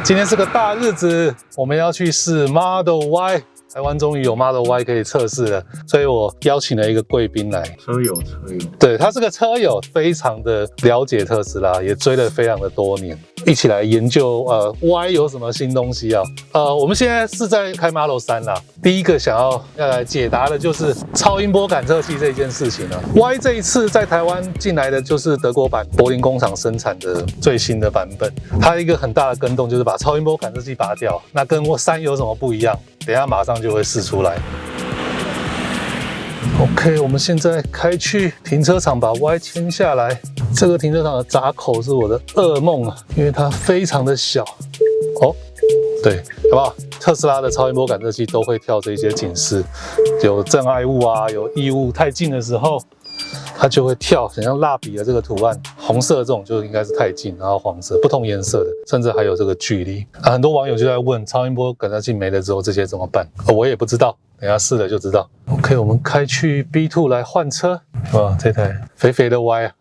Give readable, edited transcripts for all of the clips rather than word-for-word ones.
今天是个大日子，我们要去试 Model Y。台湾终于有 Model Y 可以测试了，所以我邀请了一个贵宾来。车友，对，他是个车友，非常的了解特斯拉，也追了非常的多年，一起来研究Y 有什么新东西啊？我们现在是在开 Model 3啦。第一个要来解答的就是超音波感测器这件事情啊。Y 这一次在台湾进来的就是德国版柏林工厂生产的最新的版本，它一个很大的更动就是把超音波感测器拔掉，那跟3有什么不一样？等一下马上就会试出来。OK， 我们现在开去停车场把 Y 牵下来。这个停车场的闸口是我的噩梦啊，因为它非常的小。哦，对，好不好？特斯拉的超音波感测器都会跳这些警示，有障碍物啊，有异物太近的时候，它就会跳，很像蜡笔的这个图案，红色这种就应该是太近，然后黄色不同颜色的，甚至还有这个距离。很多网友就在问，超音波感测器没了之后这些怎么办？我也不知道，等一下试了就知道。OK， 我们开去 B2 来换车。哇，这台肥肥的 Y 啊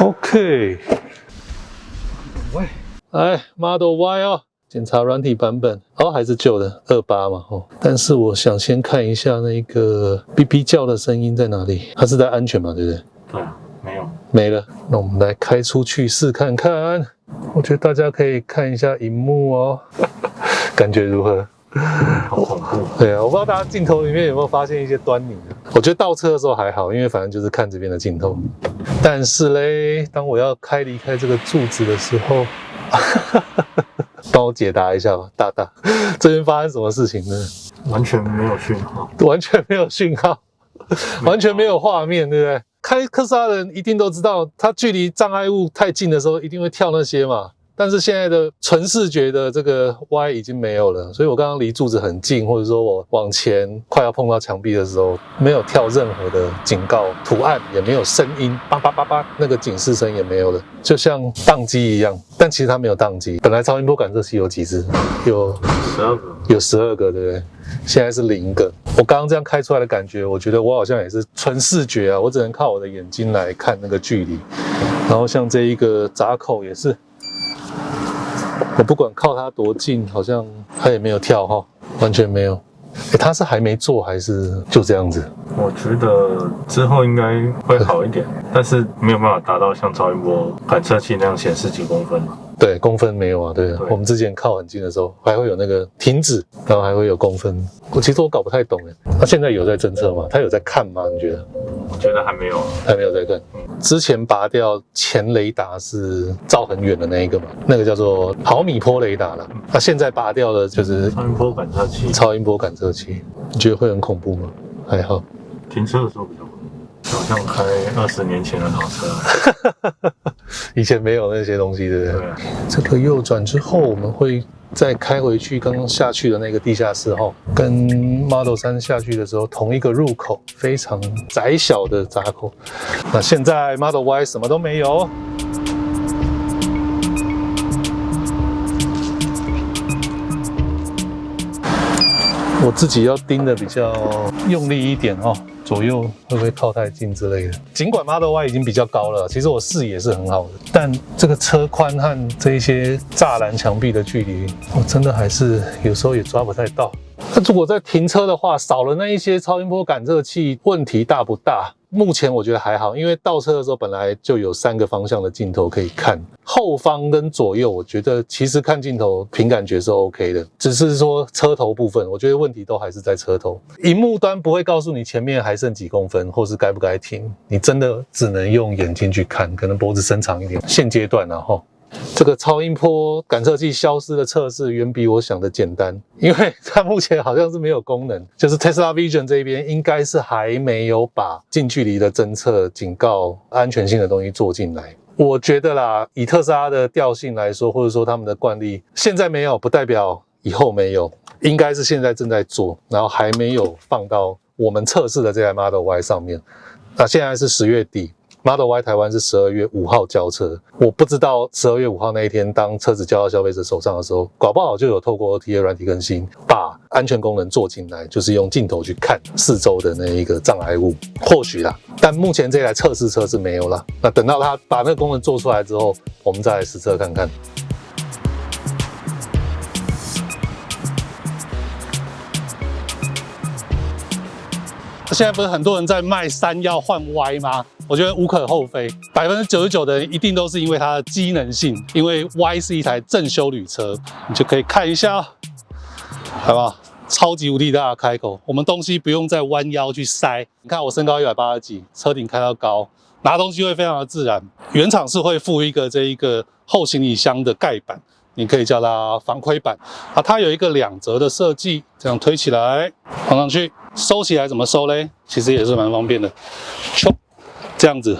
！OK， 喂，来 Model Y 哦。检查软体版本，还是旧的28嘛，但是我想先看一下那个哔哔叫的声音在哪里，它是在安全嘛，对不对？对，没了。那我们来开出去试看看，我觉得大家可以看一下荧幕哦，感觉如何？好恐怖。对啊，我不知道大家镜头里面有没有发现一些端倪。我觉得倒车的时候还好，因为反正就是看这边的镜头。但是嘞，当我要离开这个柱子的时候，帮我解答一下吧，大大，这边发生什么事情呢？完全没有讯号，完全没有讯号，完全没有画面，对不对？开特斯拉的人一定都知道，它距离障碍物太近的时候，一定会跳那些嘛。但是现在的纯视觉的这个 Y 已经没有了，所以我刚刚离柱子很近，或者说我往前快要碰到墙壁的时候，没有跳任何的警告图案，也没有声音，叭叭叭叭，那个警示声也没有了，就像宕机一样。但其实它没有宕机，本来超音波感测器有几只？有12个，对不对？现在是0个。我刚刚这样开出来的感觉，我觉得我好像也是纯视觉啊，我只能靠我的眼睛来看那个距离。然后像这一个闸口也是。我不管靠它多近，好像它也没有跳哈，完全没有。它是还没做还是就这样子？我觉得之后应该会好一点，但是没有办法达到像超音波感测器那样显示几公分嘛。对，公分没有啊，对，我们之前靠很近的时候，还会有那个停止，然后还会有公分。其实我搞不太懂哎，他现在有在侦测吗？他有在看吗？你觉得？我觉得还没有，还没有在看。之前拔掉前雷达是照很远的那一个嘛，那个叫做毫米波雷达了。那现在拔掉的就是超音波感测器。超音波感测器，你觉得会很恐怖吗？还好。停车的时候比较恐怖，好像开20年前的老车。以前没有那些东西，对不对？对啊。这个右转之后，我们会再开回去刚刚下去的那个地下室哈，跟 Model 3下去的时候同一个入口，非常窄小的闸口。那现在 Model Y 什么都没有。我自己要盯的比较用力一点哦，左右会不会靠太近之类的。尽管 Model Y 已经比较高了，其实我视野是很好的，但这个车宽和这一些栅栏墙壁的距离，我真的还是有时候也抓不太到。那如果在停车的话，少了那一些超音波感测器，问题大不大？目前我觉得还好，因为倒车的时候本来就有3个方向的镜头可以看，后方跟左右，我觉得其实看镜头凭感觉是 OK 的，只是说车头部分，我觉得问题都还是在车头。萤幕端不会告诉你前面还剩几公分，或是该不该停，你真的只能用眼睛去看，可能脖子伸长一点。现阶段啊齁。这个超音波感测器消失的测试远比我想的简单，因为它目前好像是没有功能，就是 Tesla Vision 这边应该是还没有把近距离的侦测、警告、安全性的东西做进来。我觉得啦，以特斯拉的调性来说，或者说他们的惯例，现在没有不代表以后没有，应该是现在正在做，然后还没有放到我们测试的这台 Model Y 上面。那现在是10月底。Model Y 台湾是12月5号交车，我不知道12月5号那一天，当车子交到消费者手上的时候，搞不好就有透过 OTA 软体更新，把安全功能做进来，就是用镜头去看四周的那一个障碍物，或许啦。但目前这台测试车是没有啦。那等到它把那个功能做出来之后，我们再来实测看看。现在不是很多人在卖3要换 Y 吗？我觉得无可厚非，99%的人一定都是因为它的机能性，因为 Y 是一台正休旅车，你就可以看一下，好不好？超级无敌大的开口，我们东西不用再弯腰去塞。你看我身高180几，车顶开到高，拿东西会非常的自然。原厂是会附一个这一个后行李箱的盖板，你可以叫它防窥板啊。它有一个2折的设计，这样推起来放上去，收起来怎么收嘞？其实也是蛮方便的，这样子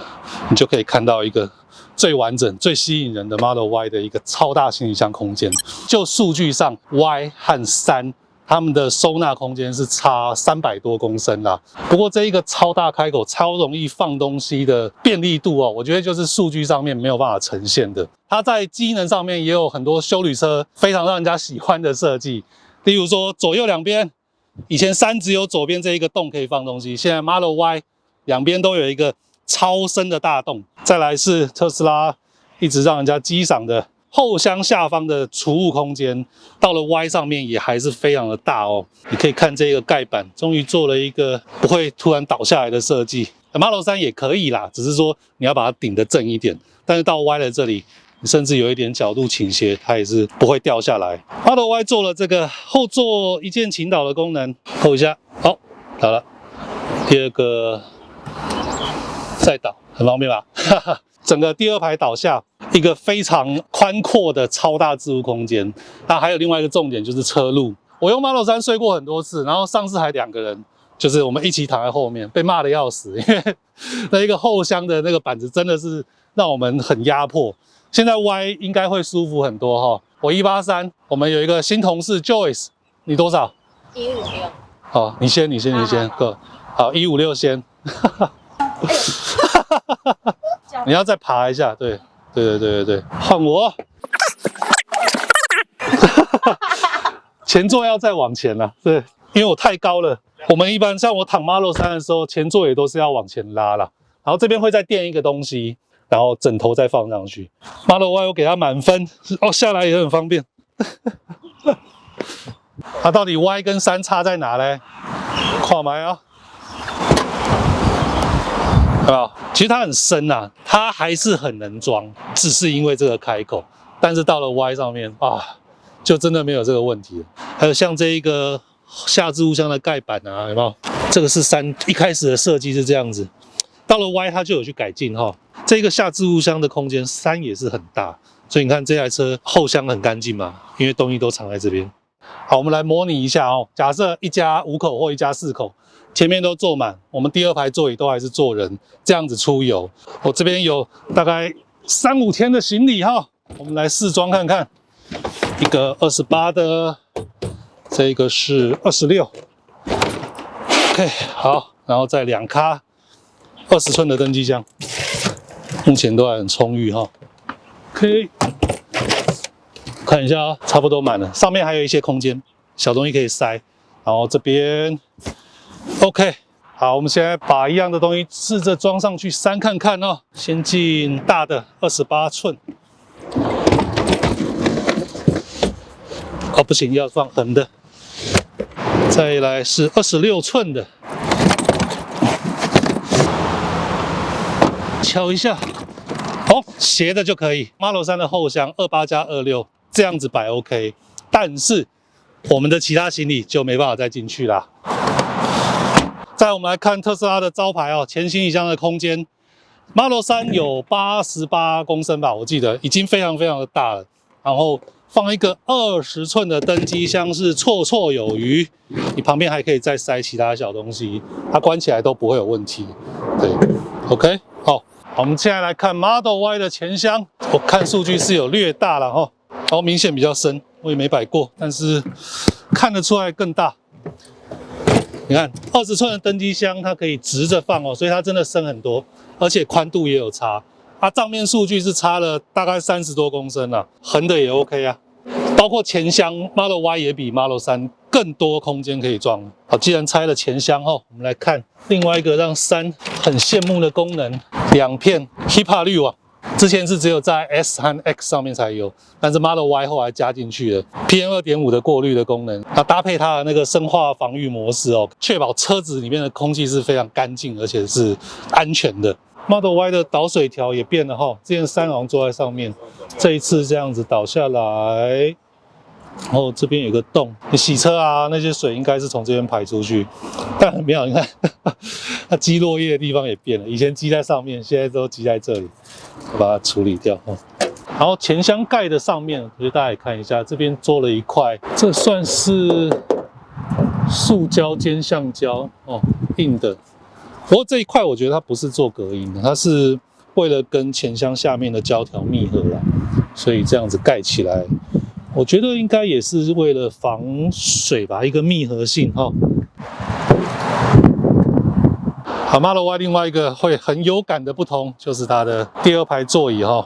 你就可以看到一个最完整、最吸引人的 Model Y 的一个超大行李箱空间。就数据上 ，Y 和3它们的收纳空间是差300多公升啦。不过这一个超大开口、超容易放东西的便利度哦，我觉得就是数据上面没有办法呈现的。它在机能上面也有很多休旅车非常让人家喜欢的设计，例如说左右两边，以前3只有左边这一个洞可以放东西，现在 Model Y 两边都有一个超深的大洞。再来是特斯拉一直让人家激赏的后箱下方的储物空间，到了 Y 上面也还是非常的大哦。你可以看这个盖板，终于做了一个不会突然倒下来的设计。Model 3也可以啦，只是说你要把它顶得正一点。但是到 Y 的这里，你甚至有一点角度倾斜，它也是不会掉下来。Model Y 做了这个后座一键倾倒的功能，扣一下，好，倒了。第二个再倒，很方便吧？整个第2排倒下，一个非常宽阔的超大置物空间。那还有另外一个重点就是车路。我用 Model 3睡过很多次，然后上次还2个人，就是我们一起躺在后面，被骂得要死，因为那一个后箱的那个板子真的是让我们很压迫。现在 Y 应该会舒服很多哈。我183，我们有一个新同事 Joyce， 你多少156。好，你先，够。好，156先。你要再爬一下，对，换我。前座要再往前了，对，因为我太高了。我们一般像我躺 Model 3的时候，前座也都是要往前拉啦。然后这边会再垫一个东西，然后枕头再放上去。Model Y 我给它满分，哦，下来也很方便。它到底 Y 跟3差在哪嘞？看麦啊！有没有？其实它很深啊，它还是很能装，只是因为这个开口。但是到了 Y 上面啊，就真的没有这个问题了。还有像这一个下置物箱的盖板啊，有没有？这个是3一开始的设计是这样子，到了 Y 它就有去改进哈。这个下置物箱的空间3也是很大，所以你看这台车后箱很干净嘛，因为东西都藏在这边。好，我们来模拟一下哦。假设一家5口或一家4口。前面都坐满，我们第2排座椅都还是坐人，这样子出游。我这边有大概3、5天的行李哈，我们来试装看看。一个28的，这一个是26。OK， 好，然后再2咖20寸的登机箱，目前都还很充裕哈。OK， 看一下啊，差不多满了，上面还有一些空间，小东西可以塞。然后这边。OK， 好，我们现在把一样的东西试着装上去3看看哦。先进大的28寸，哦不行，要放横的。再来是26寸的，敲一下，哦，斜的就可以。Model 3的后箱28+26这样子摆 OK， 但是我们的其他行李就没办法再进去啦。再来我们来看特斯拉的招牌哦，前行李箱的空间 ，Model 3有88公升吧，我记得已经非常的大了。然后放一个20寸的登机箱是绰绰有余，你旁边还可以再塞其他小东西，它关起来都不会有问题。对 ，OK， 好，我们现在来看 Model Y 的前箱，我看数据是有略大了哈，然后明显比较深，我也没摆过，但是看得出来更大。你看20寸的登机箱，它可以直着放哦，所以它真的深很多，而且宽度也有差。它账面数据是差了大概30多公升啊，横的也 OK 啊。包括前箱 Model Y 也比 Model 3更多空间可以装。好，既然拆了前箱后，我们来看另外一个让3很羡慕的功能，2片 HEPA 滤网。之前是只有在 S 和 X 上面才有，但是 Model Y 后来加进去了 PM2.5 的过滤的功能，那搭配它的那个生化防御模式哦，确保车子里面的空气是非常干净而且是安全的。Model Y 的导水条也变了哈，之前3好像坐在上面，这一次这样子倒下来。然后这边有个洞，你洗车啊，那些水应该是从这边排出去，但很妙，你看它积落叶的地方也变了，以前积在上面，现在都积在这里，我把它处理掉。然后前箱盖的上面，我觉得大家也看一下，这边做了一块，这算是塑胶兼橡胶哦，硬的。不过这一块我觉得它不是做隔音的，它是为了跟前箱下面的胶条密合啦，所以这样子盖起来。我觉得应该也是为了防水吧，一个密合性哈。好 ，Model Y 另外一个会很有感的不同就是它的第2排座椅哈，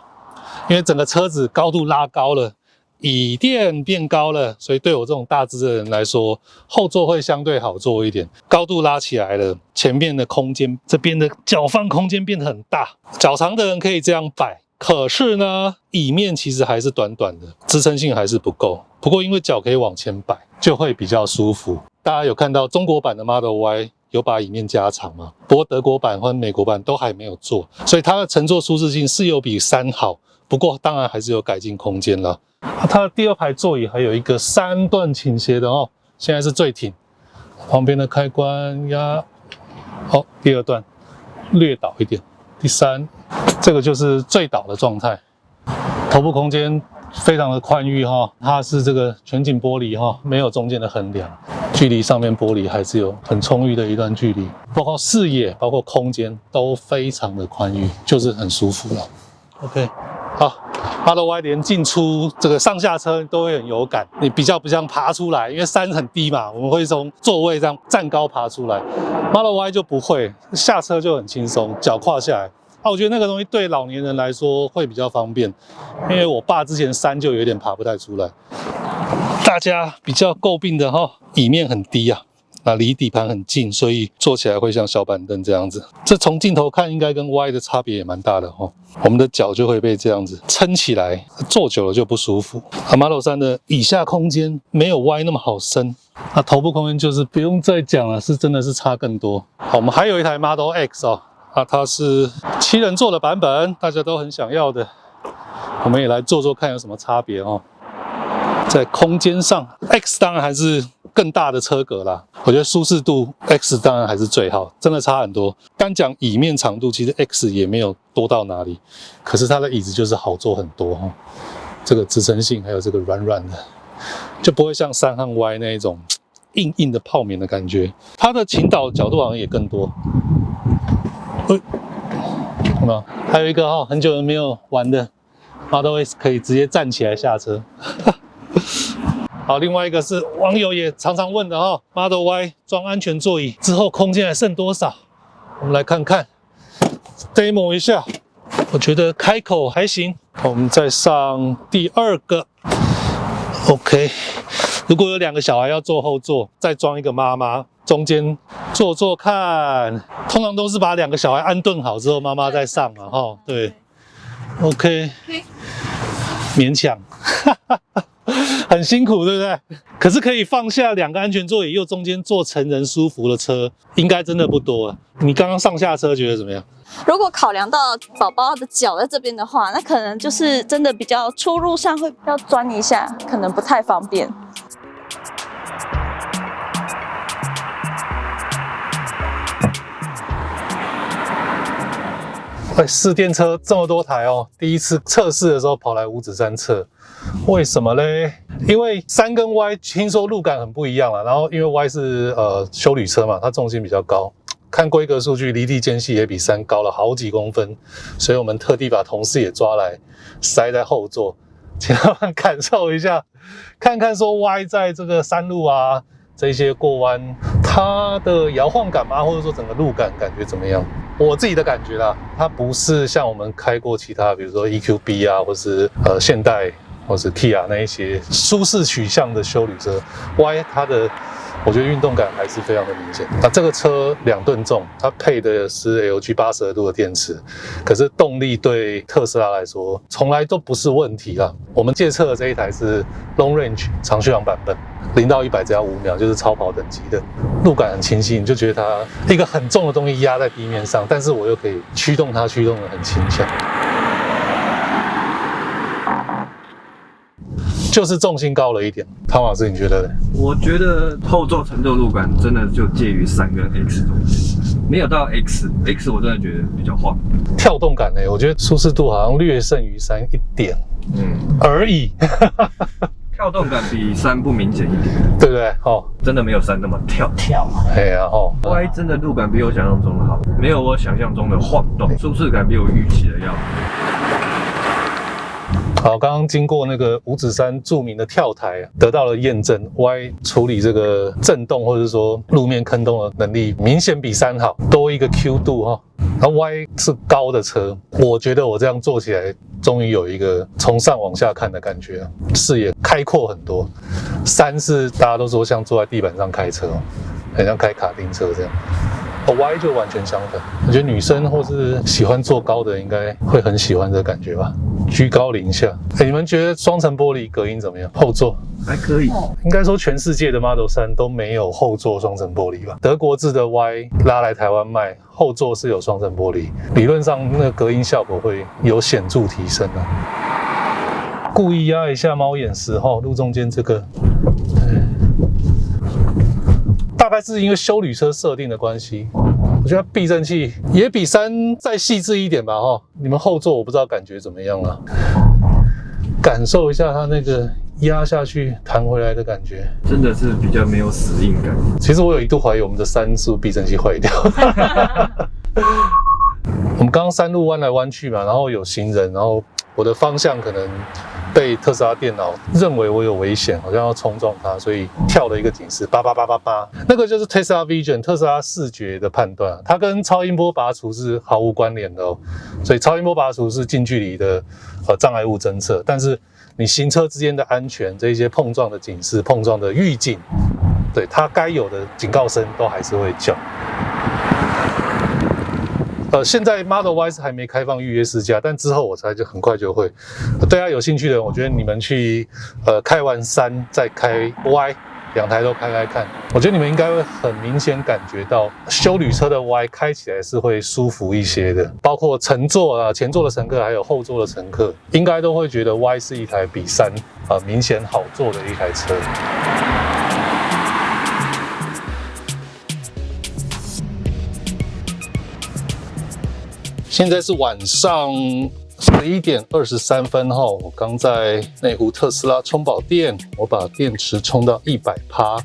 因为整个车子高度拉高了，椅垫变高了，所以对我这种大只的人来说，后座会相对好坐一点。高度拉起来了，前面的空间，这边的脚放空间变得很大，脚长的人可以这样摆。可是呢，椅面其实还是短短的，支撑性还是不够。不过因为脚可以往前摆，就会比较舒服。大家有看到中国版的 Model Y 有把椅面加长吗？不过德国版和美国版都还没有做，所以它的乘坐舒适性是有比3好。不过当然还是有改进空间了。它的第2排座椅还有一个3段倾斜的哦，现在是最挺。旁边的开关压，好，第2段略倒一点。第3，这个就是最倒的状态，头部空间非常的宽裕哈，它是这个全景玻璃哈，没有中间的横梁，距离上面玻璃还是有很充裕的一段距离，包括视野，包括空间都非常的宽裕，就是很舒服了。OK， 好 ，Model Y 连进出这个上下车都会很有感，你比较不像爬出来，因为3很低嘛，我们会从座位这样站高爬出来。Model Y 就不会，下车就很轻松，脚跨下来。我觉得那个东西对老年人来说会比较方便，因为我爸之前3就有点爬不太出来。大家比较诟病的哈，椅面很低啊，那离底盘很近，所以坐起来会像小板凳这样子。这从镜头看应该跟 Y 的差别也蛮大的哈，我们的脚就会被这样子撑起来，坐久了就不舒服。Model 3的椅下空间没有 Y 那么好伸。那头部空间就是不用再讲了，是真的是差更多。好，我们还有一台 Model X 哦，它是7人座的版本，大家都很想要的。我们也来坐坐看有什么差别哦。在空间上 ，X 当然还是更大的车格啦。我觉得舒适度 X 当然还是最好，真的差很多。单讲椅面长度，其实 X 也没有多到哪里，可是它的椅子就是好坐很多哦。这个支撑性还有这个软软的。就不会像3和 Y 那一种硬硬的泡棉的感觉，它的倾倒角度好像也更多。有没有？还有一个很久没有玩的 Model S 可以直接站起来下车。好，另外一个是网友也常常问的Model Y 装安全座椅之后空间还剩多少？我们来看看 ，demo 一下。我觉得开口还行。我们再上第2个。OK， 如果有2个小孩要坐后座，再装一个妈妈，中间坐坐看。通常都是把2个小孩安顿好之后，妈妈再上嘛，对 ，OK， 勉强，很辛苦，对不对？可是可以放下2个安全座椅，又中间坐成人舒服的车，应该真的不多了。你刚刚上下车觉得怎么样？如果考量到宝宝的脚在这边的话，那可能就是真的比较出入上会比较钻一下，可能不太方便。试电车这么多台哦，第一次测试的时候跑来五指山测，为什么嘞？因为3跟 Y 听说路感很不一样了，然后因为 Y 是休旅车嘛，它重心比较高。看规格数据，离地间隙也比3高了好几公分，所以我们特地把同事也抓来塞在后座，请他们感受一下，看看说 Y 在这个山路啊这些过弯，它的摇晃感吗，或者说整个路感感觉怎么样？我自己的感觉啦，它不是像我们开过其他，比如说 EQB 啊，或是现代或是 Kia 那一些舒适取向的休旅车 ，Y 它的我觉得运动感还是非常的明显。那这个车2吨重，它配的是 LG 82度的电池，可是动力对特斯拉来说从来都不是问题啦。我们借测的这一台是 Long Range 长续航版本，0到100只要5秒，就是超跑等级的，路感很清晰，你就觉得它一个很重的东西压在地面上，但是我又可以驱动它，驱动得很轻巧。就是重心高了一点，汤老师你觉得呢？我觉得后座乘坐路感真的就介于3跟 X 中间，没有到 X 我真的觉得比较晃。跳动感呢，我觉得舒适度好像略胜于3一点，而已。跳动感比3不明显一点，对不对？哦，真的没有3那么跳。哎呀哦 Y 真的路感比我想象中的好，没有我想象中的晃动，舒适感比我预期的要好。好，刚刚经过那个五指山著名的跳台，得到了验证 ，Y 处理这个震动或者说路面坑洞的能力明显比3好，多一个 Q 度哈。然后 Y 是高的车，我觉得我这样坐起来，终于有一个从上往下看的感觉，视野开阔很多。3是大家都说像坐在地板上开车，很像开卡丁车这样。Y 就完全相反，我觉得女生或是喜欢坐高的应该会很喜欢这个感觉吧，居高临下。你们觉得双层玻璃隔音怎么样？后座还可以，应该说全世界的 Model 3都没有后座双层玻璃吧？德国制的 Y 拉来台湾卖，后座是有双层玻璃，理论上那个隔音效果会有显著提升啊。故意压一下猫眼10号路中间这个。大概是因为休旅车设定的关系，我觉得避震器也比3再细致一点吧哈。你们后座我不知道感觉怎么样了，感受一下它那个压下去弹回来的感觉，真的是比较没有死硬感。其实我有一度怀疑我们的3是不是避震器坏掉。我们刚刚山路弯来弯去嘛，然后有行人，然后我的方向可能被特斯拉电脑认为我有危险，好像要冲撞它，所以跳了一个警示，888888，那个就是 Tesla Vision 特斯拉视觉的判断，它跟超音波拔除是毫无关联的哦。所以超音波拔除是近距离的障碍物侦测，但是你行车之间的安全，这一些碰撞的警示、碰撞的预警，对它该有的警告声都还是会叫。现在 Model Y 是还没开放预约试驾，但之后我猜就很快就会。对它有兴趣的人，我觉得你们去开完3再开 Y， 2台都开看，我觉得你们应该会很明显感觉到休旅车的 Y 开起来是会舒服一些的，包括乘坐啊、前座的乘客还有后座的乘客，应该都会觉得 Y 是一台比3明显好坐的一台车。现在是晚上11点23分哈，我刚在内湖特斯拉充饱电，我把电池充到100%，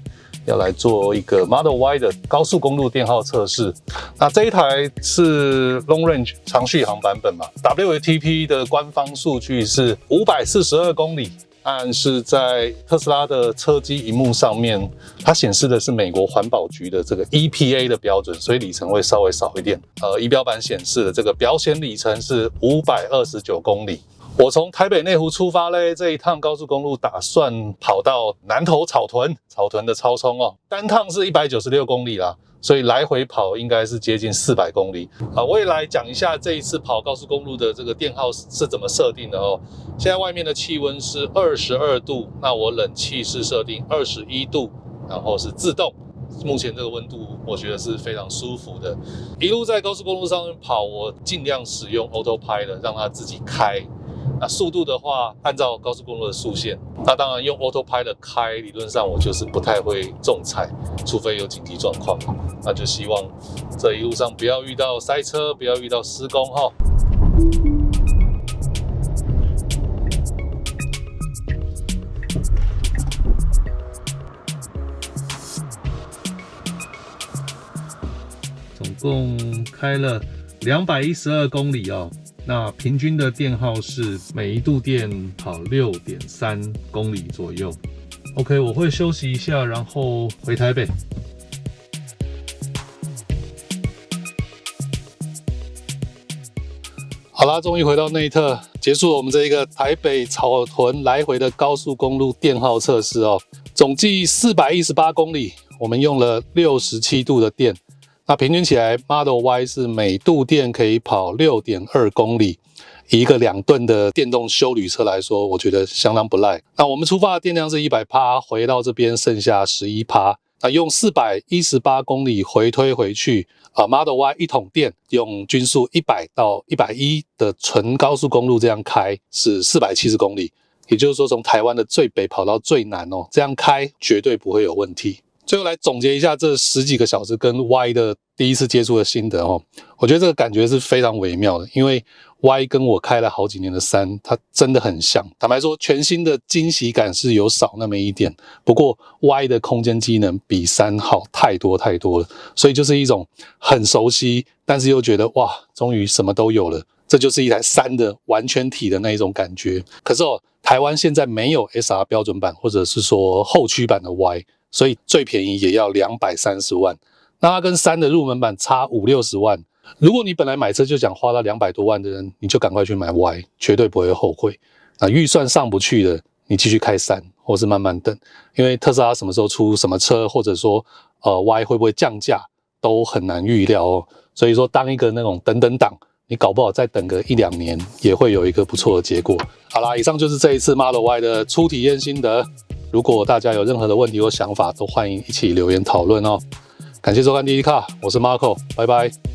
要来做一个 Model Y 的高速公路电耗测试。那这一台是 Long Range 长续航版本嘛 ，WLTP 的官方数据是542公里。但是在特斯拉的车机萤幕上面，它显示的是美国环保局的这个 EPA 的标准，所以里程会稍微少一点。仪表板显示的这个表显里程是529公里。我从台北内湖出发嘞，这一趟高速公路打算跑到南投草屯的超充哦，单趟是196公里啦。所以来回跑应该是接近400公里我也来讲一下这一次跑高速公路的这个电耗是怎么设定的哦。现在外面的气温是22度，那我冷气是设定21度，然后是自动。目前这个温度我觉得是非常舒服的。一路在高速公路上面跑，我尽量使用 Autopilot 让它自己开。那速度的话，按照高速公路的速限，那当然用 Autopilot 开，理论上我就是不太会重踩，除非有紧急状况。那就希望这一路上不要遇到塞车，不要遇到施工哈。总共开了212公里哦。那平均的电耗是每一度电跑6.3公里左右。OK， 我会休息一下，然后回台北。好啦，终于回到内特，结束了我们这一个台北草屯来回的高速公路电耗测试哦。总计418公里，我们用了67度的电，那平均起来 Model Y 是每度电可以跑 6.2 公里。以一个2吨的电动休旅车来说，我觉得相当不赖。那我们出发的电量是100%，回到这边剩下11%。那用418公里回推回去，Model Y 一桶电用均速100到110的纯高速公路这样开是470公里，也就是说从台湾的最北跑到最南哦，这样开绝对不会有问题。最后来总结一下这10几个小时跟 Y 的第一次接触的心得哦，我觉得这个感觉是非常微妙的，因为 Y 跟我开了好几年的3，它真的很像。坦白说，全新的惊喜感是有少那么一点，不过 Y 的空间机能比3好太多太多了，所以就是一种很熟悉，但是又觉得哇，终于什么都有了。这就是一台3的完全体的那一种感觉。可是台湾现在没有 SR 标准版或者是说后驱版的 Y， 所以最便宜也要230万。那它跟3的入门版差50-60万。如果你本来买车就想花到200多万的人，你就赶快去买 Y， 绝对不会后悔。那预算上不去的，你继续开3，或是慢慢等，因为特斯拉什么时候出什么车，或者说Y 会不会降价，都很难预料哦。所以说，当一个那种等等党，你搞不好再等个1-2年，也会有一个不错的结果。好啦，以上就是这一次 Model Y 的初体验心得。如果大家有任何的问题或想法，都欢迎一起留言讨论哦。感谢收看第一卡，我是 Marco， 拜拜。